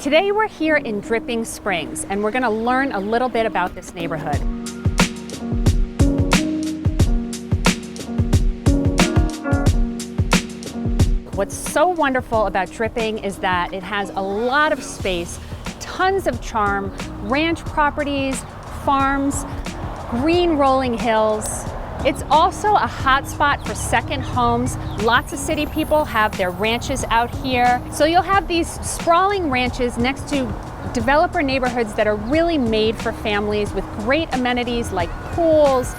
Today we're here in Dripping Springs, and we're going to learn a little bit about this neighborhood. What's so wonderful about Dripping is that it has a lot of space, tons of charm, ranch properties, farms, green rolling hills. It's also a hot spot for second homes. Lots of city people have their ranches out here. So you'll have these sprawling ranches next to developer neighborhoods that are really made for families with great amenities like pools,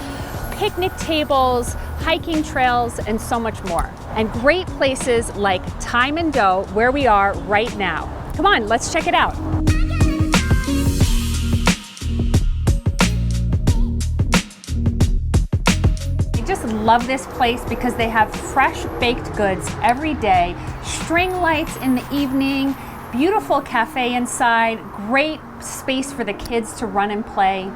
picnic tables, hiking trails, and so much more. And great places like Time and Dough, where we are right now. Come on, let's check it out. I just love this place because they have fresh baked goods every day, string lights in the evening, beautiful cafe inside, great space for the kids to run and play.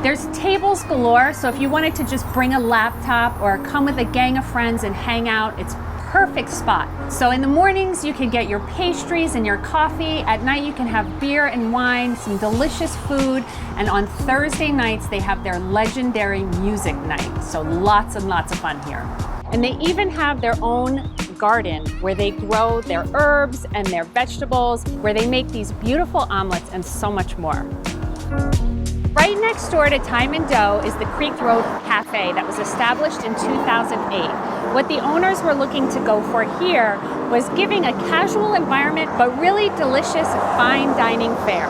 There's tables galore, so if you wanted to just bring a laptop or come with a gang of friends and hang out, it's perfect spot. So in the mornings you can get your pastries and your coffee. At night you can have beer and wine, some delicious food, and on Thursday nights they have their legendary music night. So lots and lots of fun here. And they even have their own garden where they grow their herbs and their vegetables, where they make these beautiful omelets and so much more. Right next door to Time and Dough is the Creek Road Cafe that was established in 2008. What the owners were looking to go for here was giving a casual environment, but really delicious fine dining fare.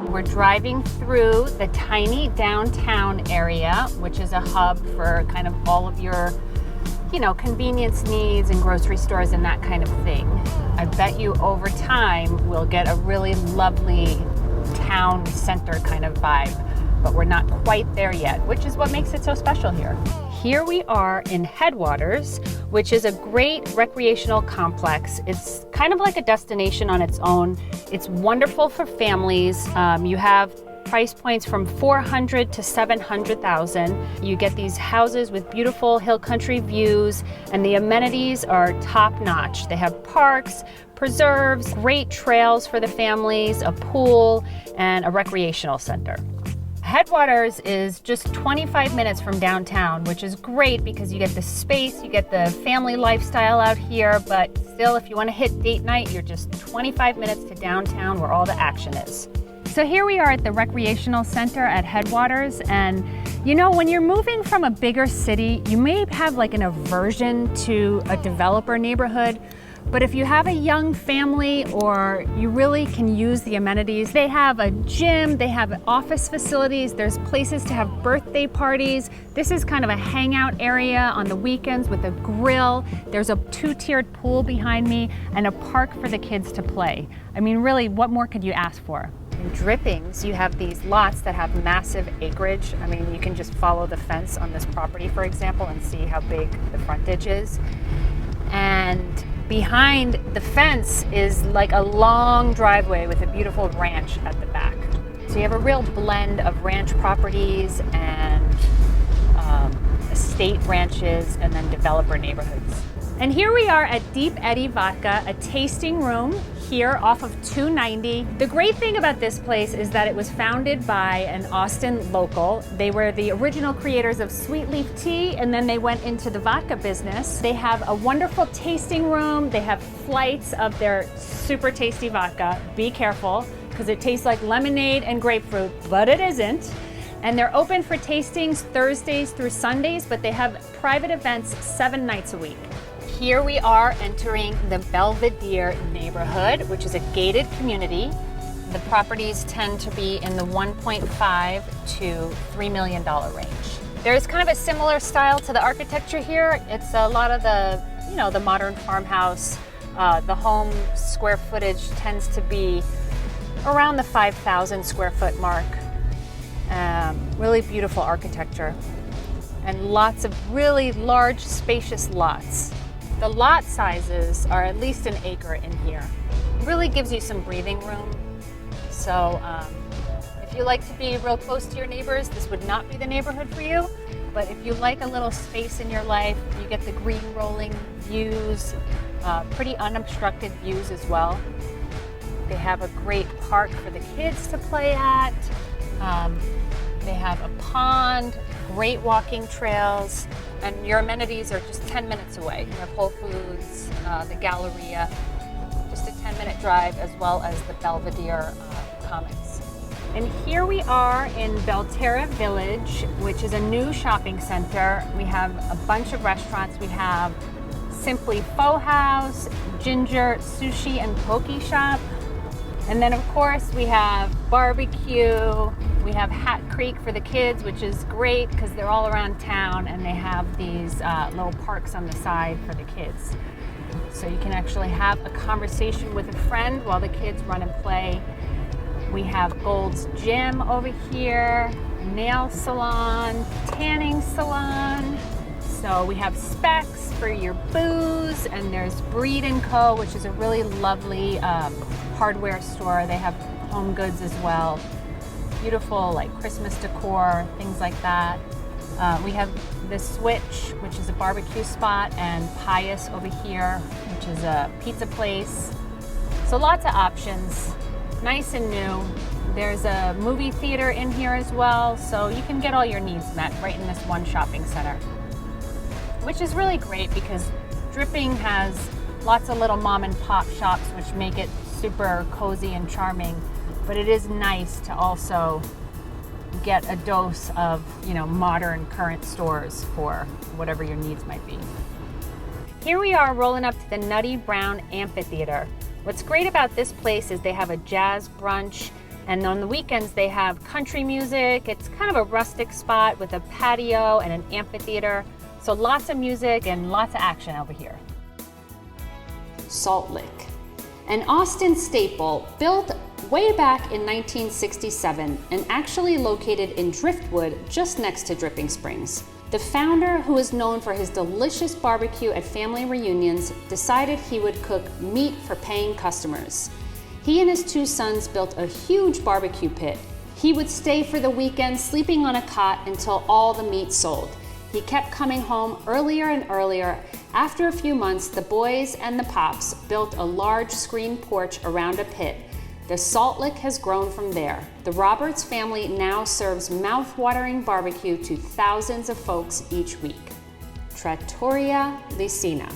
We're driving through the tiny downtown area, which is a hub for kind of all of your, convenience needs and grocery stores and that kind of thing. I bet you over time we'll get a really lovely town center kind of vibe, but we're not quite there yet, which is what makes it so special here. Here we are in Headwaters, which is a great recreational complex. It's kind of like a destination on its own. It's wonderful for families. You have price points from $400,000 to $700,000. You get these houses with beautiful hill country views, and the amenities are top notch. They have parks, preserves, great trails for the families, a pool, and a recreational center. Headwaters is just 25 minutes from downtown, which is great because you get the space, you get the family lifestyle out here, but still, if you want to hit date night, you're just 25 minutes to downtown where all the action is. So here we are at the recreational center at Headwaters, and when you're moving from a bigger city, you may have like an aversion to a developer neighborhood. But if you have a young family or you really can use the amenities, they have a gym, they have office facilities, there's places to have birthday parties. This is kind of a hangout area on the weekends with a grill. There's a two-tiered pool behind me and a park for the kids to play. I mean, really, what more could you ask for? In Drippings, you have these lots that have massive acreage. I mean, you can just follow the fence on this property, for example, and see how big the frontage is. And behind the fence is like a long driveway with a beautiful ranch at the back. So you have a real blend of ranch properties and estate ranches and then developer neighborhoods. And here we are at Deep Eddy Vodka, a tasting room here off of 290. The great thing about this place is that it was founded by an Austin local. They were the original creators of Sweet Leaf Tea, and then they went into the vodka business. They have a wonderful tasting room. They have flights of their super tasty vodka. Be careful, because it tastes like lemonade and grapefruit, but it isn't. And they're open for tastings Thursdays through Sundays, but they have private events 7 nights a week. Here we are entering the Belvedere neighborhood, which is a gated community. The properties tend to be in the $1.5 to $3 million range. There's kind of a similar style to the architecture here. It's a lot of the modern farmhouse. The home square footage tends to be around the 5,000 square foot mark. Really beautiful architecture and lots of really large, spacious lots. The lot sizes are at least an acre in here. It really gives you some breathing room. So if you like to be real close to your neighbors, this would not be the neighborhood for you. But if you like a little space in your life, you get the green rolling views, Pretty unobstructed views as well. They have a great park for the kids to play at. They have a pond, great walking trails, and your amenities are just 10 minutes away. You have Whole Foods, the Galleria, just a 10-minute drive, as well as the Belvedere Commons. And here we are in Belle Terre Village, which is a new shopping center. We have a bunch of restaurants. We have Simply Faux House, Ginger Sushi and Poke Shop. And then of course we have barbecue. We have Hat Creek for the kids, which is great because they're all around town and they have these little parks on the side for the kids. So you can actually have a conversation with a friend while the kids run and play. We have Gold's Gym over here, nail salon, tanning salon. So we have Specs for your booze, and there's Breed & Co., which is a really lovely hardware store. They have home goods as well. Beautiful like Christmas decor, things like that. We have the Switch, which is a barbecue spot, and Pius over here, which is a pizza place. So lots of options, nice and new. There's a movie theater in here as well, so you can get all your needs met right in this one shopping center, which is really great because Dripping has lots of little mom and pop shops which make it super cozy and charming, but it is nice to also get a dose of, you know, modern current stores for whatever your needs might be. Here we are rolling up to the Nutty Brown Amphitheater. What's great about this place is they have a jazz brunch, and on the weekends they have country music. It's kind of a rustic spot with a patio and an amphitheater. So lots of music and lots of action over here. Salt Lick, an Austin staple built way back in 1967 and actually located in Driftwood just next to Dripping Springs. The founder, who is known for his delicious barbecue at family reunions, decided he would cook meat for paying customers. He and his two sons built a huge barbecue pit. He would stay for the weekend sleeping on a cot until all the meat sold. He kept coming home earlier and earlier. After a few months, the boys and the pops built a large screen porch around a pit. The Salt Lick has grown from there. The Roberts family now serves mouth-watering barbecue to thousands of folks each week. Trattoria Lisina,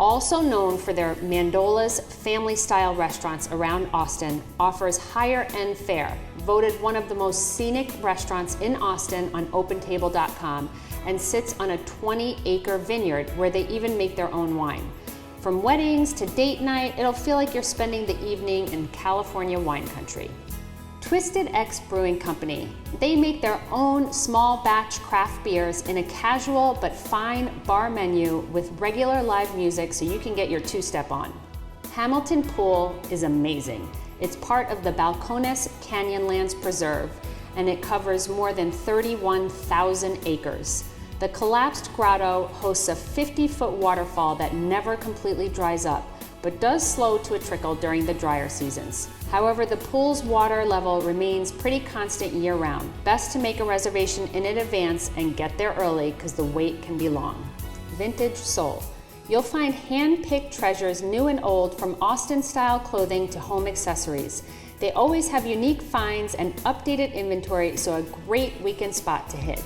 also known for their Mandola's family-style restaurants around Austin, offers higher-end fare, voted one of the most scenic restaurants in Austin on OpenTable.com, and sits on a 20-acre vineyard where they even make their own wine. From weddings to date night, it'll feel like you're spending the evening in California wine country. Twisted X Brewing Company. They make their own small batch craft beers in a casual but fine bar menu with regular live music so you can get your two-step on. Hamilton Pool is amazing. It's part of the Balcones Canyonlands Preserve, and it covers more than 31,000 acres. The collapsed grotto hosts a 50-foot waterfall that never completely dries up, but does slow to a trickle during the drier seasons. However, the pool's water level remains pretty constant year-round. Best to make a reservation in advance and get there early because the wait can be long. Vintage Soul. You'll find hand-picked treasures new and old, from Austin-style clothing to home accessories. They always have unique finds and updated inventory, so a great weekend spot to hit.